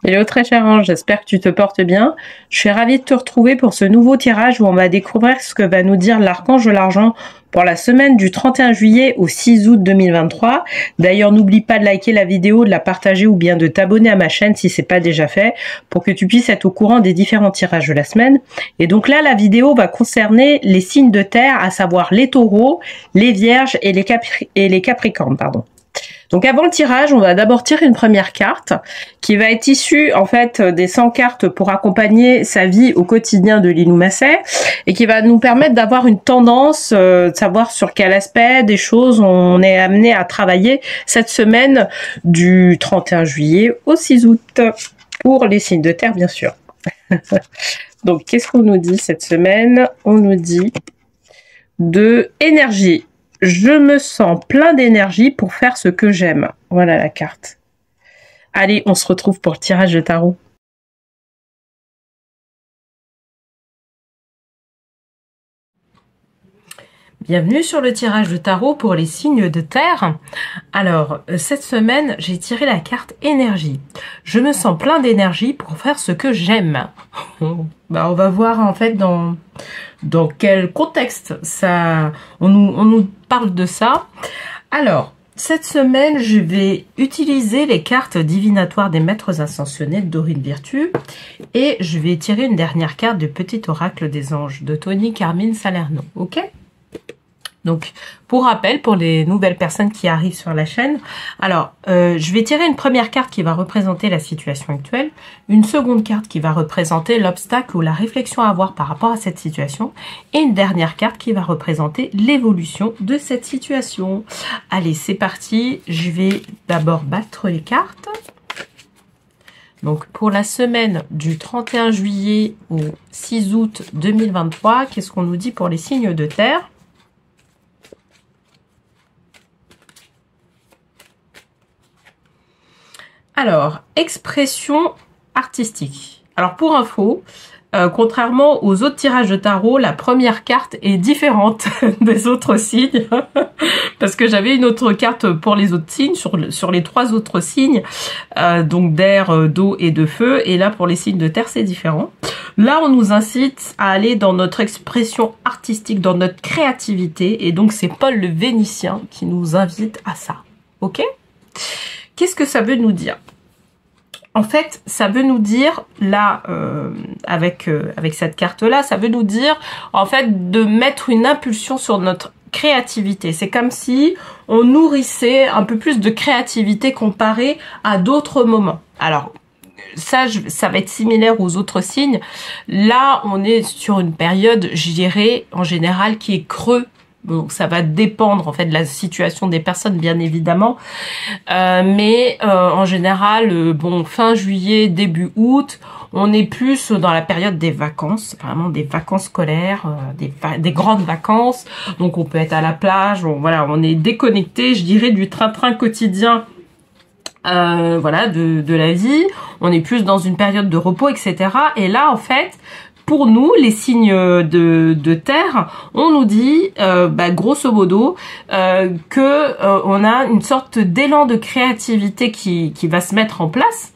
Hello très cher ange, j'espère que tu te portes bien. Je suis ravie de te retrouver pour ce nouveau tirage où on va découvrir ce que va nous dire l'archange de l'argent pour la semaine du 31 juillet au 6 août 2023. D'ailleurs, n'oublie pas de liker la vidéo, de la partager ou bien de t'abonner à ma chaîne si c'est pas déjà fait pour que tu puisses être au courant des différents tirages de la semaine. Et donc là, la vidéo va concerner les signes de terre, à savoir les taureaux, les vierges et les capricornes, pardon. Donc avant le tirage, on va d'abord tirer une première carte qui va être issue en fait des 100 cartes pour accompagner sa vie au quotidien de Lilou Masset et qui va nous permettre d'avoir une tendance, de savoir sur quel aspect des choses on est amené à travailler cette semaine du 31 juillet au 6 août pour les signes de terre bien sûr. Donc qu'est-ce qu'on nous dit cette semaine? On nous dit de énergie. Je me sens plein d'énergie pour faire ce que j'aime. Voilà la carte. Allez, on se retrouve pour le tirage de tarot. Bienvenue sur le tirage de tarot pour les signes de terre. Alors, cette semaine, j'ai tiré la carte énergie. Je me sens plein d'énergie pour faire ce que j'aime. Bah, on va voir en fait dans quel contexte ça, on nous parle de ça. Alors, cette semaine, je vais utiliser les cartes divinatoires des maîtres ascensionnels d'Aurine Virtue et je vais tirer une dernière carte du petit oracle des anges de Tony Carmine Salerno. Ok? Donc, pour rappel, pour les nouvelles personnes qui arrivent sur la chaîne, alors, je vais tirer une première carte qui va représenter la situation actuelle, une seconde carte qui va représenter l'obstacle ou la réflexion à avoir par rapport à cette situation, et une dernière carte qui va représenter l'évolution de cette situation. Allez, c'est parti, je vais d'abord battre les cartes. Donc, pour la semaine du 31 juillet au 6 août 2023, qu'est-ce qu'on nous dit pour les signes de terre ? Alors, expression artistique. Alors, pour info, contrairement aux autres tirages de tarot, la première carte est différente des autres signes. Parce que j'avais une autre carte pour les autres signes, sur les trois autres signes, donc d'air, d'eau et de feu. Et là, pour les signes de terre, c'est différent. Là, on nous incite à aller dans notre expression artistique, dans notre créativité. Et donc, c'est Paul le Vénitien qui nous invite à ça. Ok ? Qu'est-ce que ça veut nous dire? En fait, ça veut nous dire, là, avec cette carte-là, ça veut nous dire, en fait, de mettre une impulsion sur notre créativité. C'est comme si on nourrissait un peu plus de créativité comparé à d'autres moments. Alors, ça va être similaire aux autres signes. Là, on est sur une période, je dirais, en général, qui est creux. Donc ça va dépendre en fait de la situation des personnes bien évidemment, mais en général, bon, fin juillet, début août, on est plus dans la période des vacances, vraiment des vacances scolaires, des grandes vacances. Donc on peut être à la plage, voilà, on est déconnecté, je dirais, du train-train quotidien. Voilà, de la vie. On est plus dans une période de repos, etc. Et là, en fait, pour nous, les signes de terre, on nous dit, grosso modo, que on a une sorte d'élan de créativité qui va se mettre en place,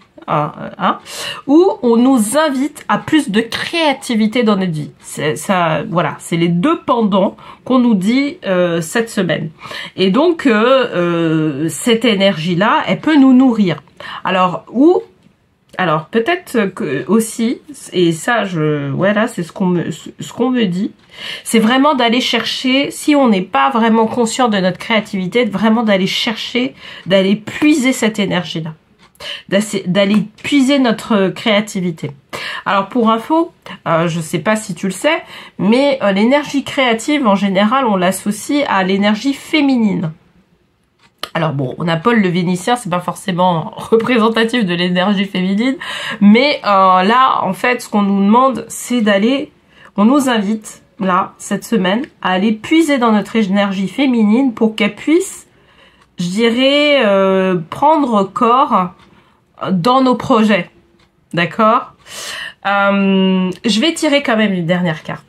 où on nous invite à plus de créativité dans notre vie. Ça, voilà, c'est les deux pendants qu'on nous dit cette semaine. Et donc, cette énergie-là, elle peut nous nourrir. Alors, peut-être que aussi, et ça, voilà, c'est ce qu'on me dit, c'est vraiment d'aller chercher, si on n'est pas vraiment conscient de notre créativité, vraiment d'aller chercher, d'aller puiser cette énergie-là, d'aller puiser notre créativité. Alors pour info, je sais pas si tu le sais, mais l'énergie créative, en général, on l'associe à l'énergie féminine. Alors bon, on a Paul le Vénitien, c'est pas forcément représentatif de l'énergie féminine, mais là, en fait, ce qu'on nous demande, c'est d'aller, on nous invite, là, cette semaine, à aller puiser dans notre énergie féminine pour qu'elle puisse, je dirais, prendre corps dans nos projets, d'accord ? Je vais tirer quand même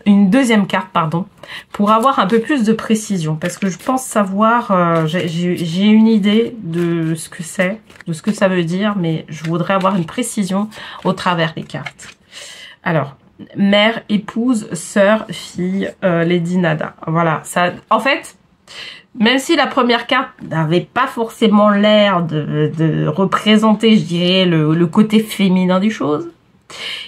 une deuxième carte, pardon, pour avoir un peu plus de précision, parce que je pense savoir, j'ai une idée de ce que c'est, de ce que ça veut dire, mais je voudrais avoir une précision au travers des cartes. Alors, mère, épouse, sœur, fille, Lady Nada. Voilà, ça, en fait, même si la première carte n'avait pas forcément l'air de représenter, je dirais, le côté féminin des choses,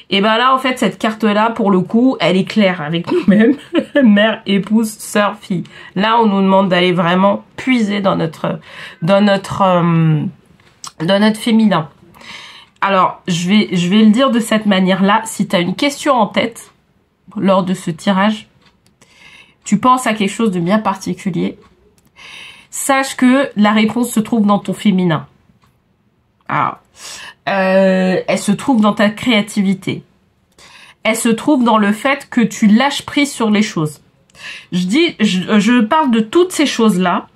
et ben là, en fait, cette carte-là, pour le coup, elle est claire avec nous-mêmes. Mère, épouse, sœur, fille. Là, on nous demande d'aller vraiment puiser dans notre féminin. Alors, je vais le dire de cette manière-là. Si tu as une question en tête lors de ce tirage, tu penses à quelque chose de bien particulier, sache que la réponse se trouve dans ton féminin. Alors, elle se trouve dans ta créativité. Elle se trouve dans le fait que tu lâches prise sur les choses. Je parle de toutes ces choses-là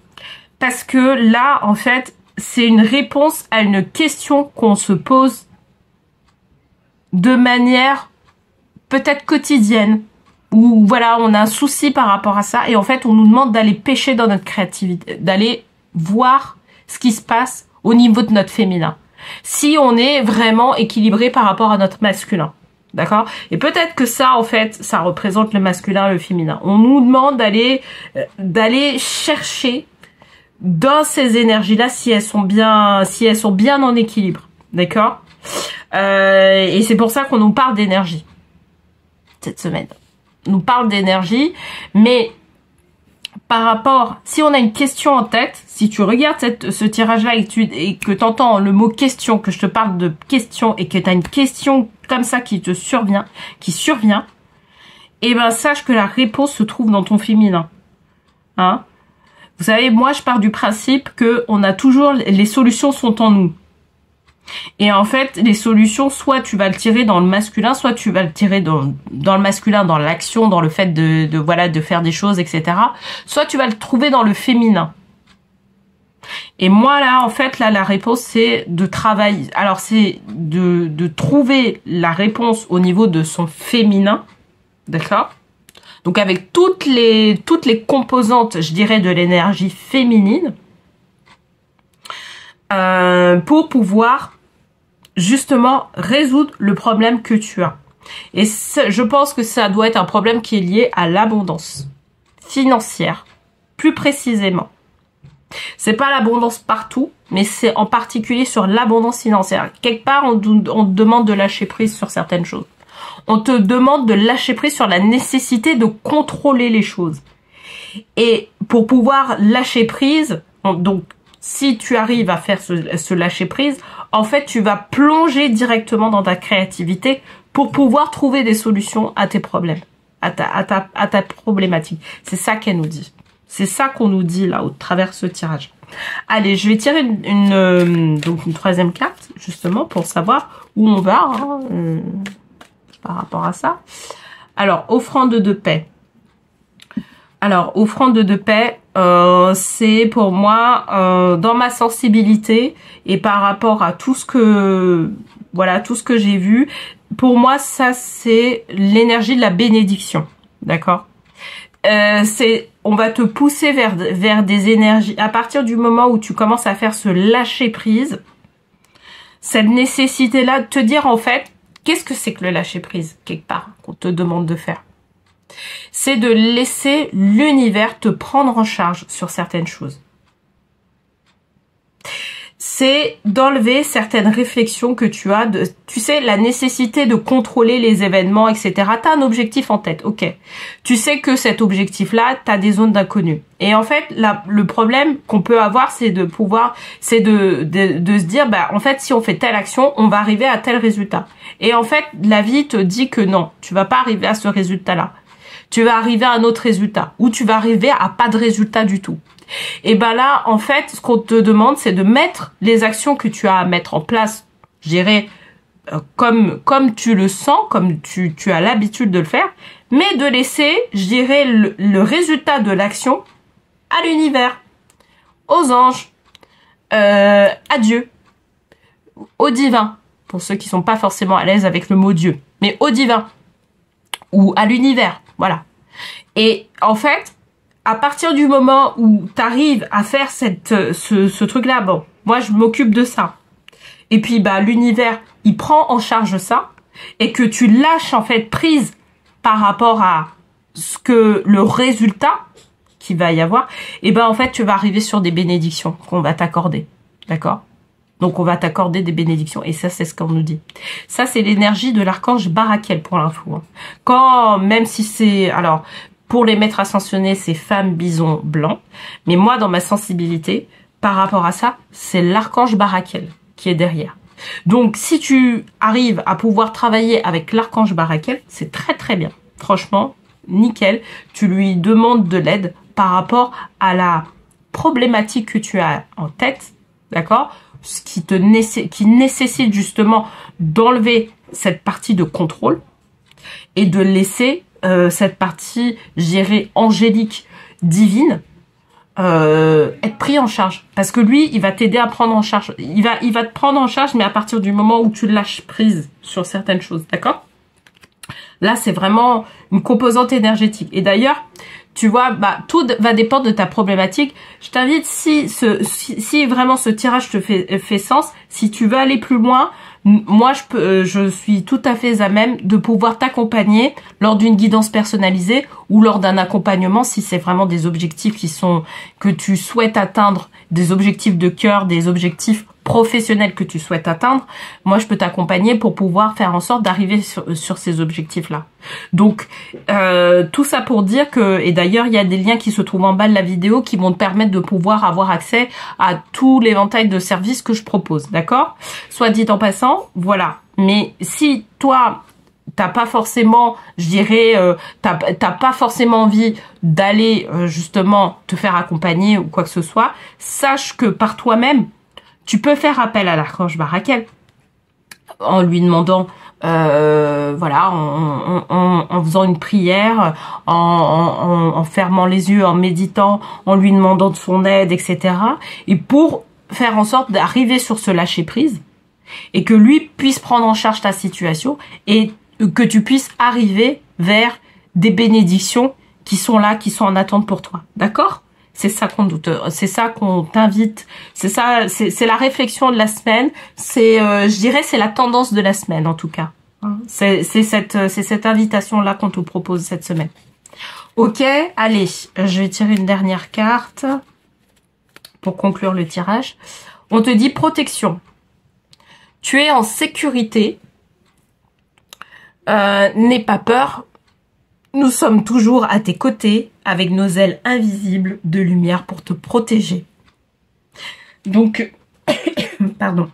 parce que là, en fait, c'est une réponse à une question qu'on se pose de manière peut-être quotidienne, où voilà, on a un souci par rapport à ça, et en fait, on nous demande d'aller pêcher dans notre créativité, d'aller voir ce qui se passe au niveau de notre féminin. Si on est vraiment équilibré par rapport à notre masculin. D'accord? Et peut-être que ça, en fait, ça représente le masculin et le féminin. On nous demande d'aller chercher dans ces énergies-là si elles sont bien en équilibre. D'accord? Et c'est pour ça qu'on nous parle d'énergie cette semaine. On nous parle d'énergie, mais par rapport, si on a une question en tête, si tu regardes ce tirage-là et que tu entends le mot question, que je te parle de question et que tu as une question comme ça qui survient, et ben sache que la réponse se trouve dans ton féminin. Hein? Vous savez, moi je pars du principe que on a toujours, les solutions sont en nous. Et en fait, les solutions, soit tu vas le tirer dans le masculin, soit tu vas le tirer dans le masculin, dans l'action, dans le fait de faire des choses, etc. Soit tu vas le trouver dans le féminin. Et moi, là, en fait, là, la réponse, c'est de travailler. Alors, c'est de trouver la réponse au niveau de son féminin. D'accord? Donc, avec toutes les composantes, je dirais, de l'énergie féminine. Pour pouvoir justement résoudre le problème que tu as. Et je pense que ça doit être un problème qui est lié à l'abondance financière, plus précisément. C'est pas l'abondance partout, mais c'est en particulier sur l'abondance financière. Quelque part, on te demande de lâcher prise sur certaines choses. On te demande de lâcher prise sur la nécessité de contrôler les choses. Et pour pouvoir lâcher prise, donc si tu arrives à faire ce lâcher prise, en fait, tu vas plonger directement dans ta créativité pour pouvoir trouver des solutions à tes problèmes, à ta problématique. C'est ça qu'elle nous dit. C'est ça qu'on nous dit là au travers de ce tirage. Allez, je vais tirer une troisième carte justement pour savoir où on va par rapport à ça. Alors, offrande de paix. Alors, offrande de paix, c'est pour moi dans ma sensibilité et par rapport à tout ce que j'ai vu. Pour moi, ça c'est l'énergie de la bénédiction, d'accord. On va te pousser vers des énergies à partir du moment où tu commences à faire ce lâcher prise. Cette nécessité-là de te dire en fait, qu'est-ce que c'est que le lâcher prise quelque part qu'on te demande de faire? C'est de laisser l'univers te prendre en charge sur certaines choses. C'est d'enlever certaines réflexions que tu as, tu sais, la nécessité de contrôler les événements, etc. Tu as un objectif en tête, ok. Tu sais que cet objectif-là, tu as des zones d'inconnu. Et en fait, le problème qu'on peut avoir, c'est de se dire, bah, en fait, si on fait telle action, on va arriver à tel résultat. Et en fait, la vie te dit que non, tu vas pas arriver à ce résultat-là. Tu vas arriver à un autre résultat, ou tu vas arriver à pas de résultat du tout. Et ben là, en fait, ce qu'on te demande, c'est de mettre les actions que tu as à mettre en place, je dirais, comme tu le sens, comme tu as l'habitude de le faire, mais de laisser, je dirais, le résultat de l'action à l'univers, aux anges, à Dieu, au divin, pour ceux qui sont pas forcément à l'aise avec le mot Dieu. mais au divin ou à l'univers, voilà. Et en fait, à partir du moment où tu arrives à faire ce truc-là, bon, moi je m'occupe de ça. Et puis bah l'univers, il prend en charge ça et que tu lâches en fait prise par rapport à ce que le résultat qu'il va y avoir, et ben en fait tu vas arriver sur des bénédictions qu'on va t'accorder, d'accord? Donc on va t'accorder des bénédictions et ça c'est ce qu'on nous dit. Ça c'est l'énergie de l'archange Barakiel pour l'info. Quand même si c'est alors pour les maîtres ascensionnés c'est femme bison blanc, mais moi dans ma sensibilité par rapport à ça c'est l'archange Barakiel qui est derrière. Donc si tu arrives à pouvoir travailler avec l'archange Barakiel, c'est très très bien. Franchement, nickel. Tu lui demandes de l'aide par rapport à la problématique que tu as en tête, d'accord? Ce qui nécessite justement d'enlever cette partie de contrôle et de laisser cette partie, je dirais, angélique, divine, être pris en charge. Parce que lui, il va t'aider à prendre en charge. Il va te prendre en charge, mais à partir du moment où tu lâches prise sur certaines choses, d'accord? Là, c'est vraiment une composante énergétique. Et d'ailleurs, tu vois, bah, tout va dépendre de ta problématique. Je t'invite, si vraiment ce tirage te fait sens, si tu veux aller plus loin, moi, je suis tout à fait à même de pouvoir t'accompagner lors d'une guidance personnalisée ou lors d'un accompagnement si c'est vraiment des objectifs que tu souhaites atteindre, des objectifs de cœur, des objectifs professionnels que tu souhaites atteindre. Moi, je peux t'accompagner pour pouvoir faire en sorte d'arriver sur ces objectifs-là. Donc, tout ça pour dire que, et d'ailleurs, il y a des liens qui se trouvent en bas de la vidéo qui vont te permettre de pouvoir avoir accès à tout l'éventail de services que je propose, d'accord? Soit dit en passant, voilà. Mais si toi, t'as pas forcément, je dirais, t'as pas forcément envie d'aller justement te faire accompagner ou quoi que ce soit, sache que par toi-même, tu peux faire appel à l'archange Barakiel en lui demandant, voilà, en faisant une prière, en fermant les yeux, en méditant, en lui demandant de son aide, etc. Et pour faire en sorte d'arriver sur ce lâcher-prise et que lui puisse prendre en charge ta situation et que tu puisses arriver vers des bénédictions qui sont là, qui sont en attente pour toi. D'accord ? C'est ça qu'on t'invite. C'est ça, c'est la réflexion de la semaine. C'est, je dirais, c'est la tendance de la semaine en tout cas. C'est cette invitation-là qu'on te propose cette semaine. Ok, allez, je vais tirer une dernière carte pour conclure le tirage. On te dit protection. Tu es en sécurité. N'aie pas peur. Nous sommes toujours à tes côtés avec nos ailes invisibles de lumière pour te protéger. Donc, pardon.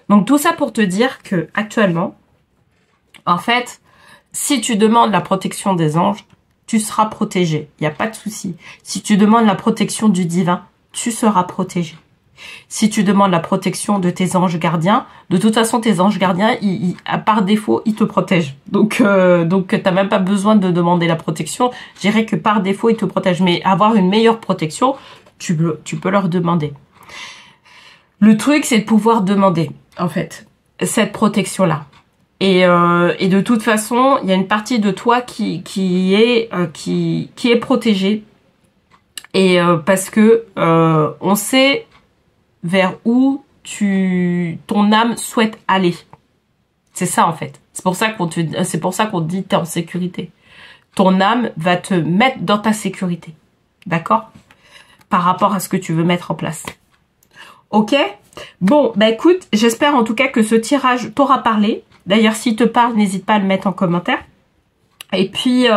Donc tout ça pour te dire que actuellement, en fait, si tu demandes la protection des anges, tu seras protégé. Il n'y a pas de souci. Si tu demandes la protection du divin, tu seras protégé. Si tu demandes la protection de tes anges gardiens, de toute façon, tes anges gardiens, par défaut, ils te protègent. Donc t'as même pas besoin de demander la protection. Je dirais que par défaut, ils te protègent. Mais avoir une meilleure protection, tu peux leur demander. Le truc, c'est de pouvoir demander, en fait, cette protection-là. Et de toute façon, il y a une partie de toi qui est protégée. Et parce que on sait vers où ton âme souhaite aller. C'est ça en fait. C'est pour ça qu'on te dit t'es en sécurité. Ton âme va te mettre dans ta sécurité. D'accord? Par rapport à ce que tu veux mettre en place. Ok? Bon, bah écoute, j'espère en tout cas que ce tirage t'aura parlé. D'ailleurs, s'il te parle, n'hésite pas à le mettre en commentaire. Et puis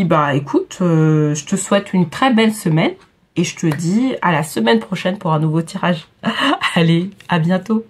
bah écoute, je te souhaite une très belle semaine. Et je te dis à la semaine prochaine pour un nouveau tirage. Allez, à bientôt.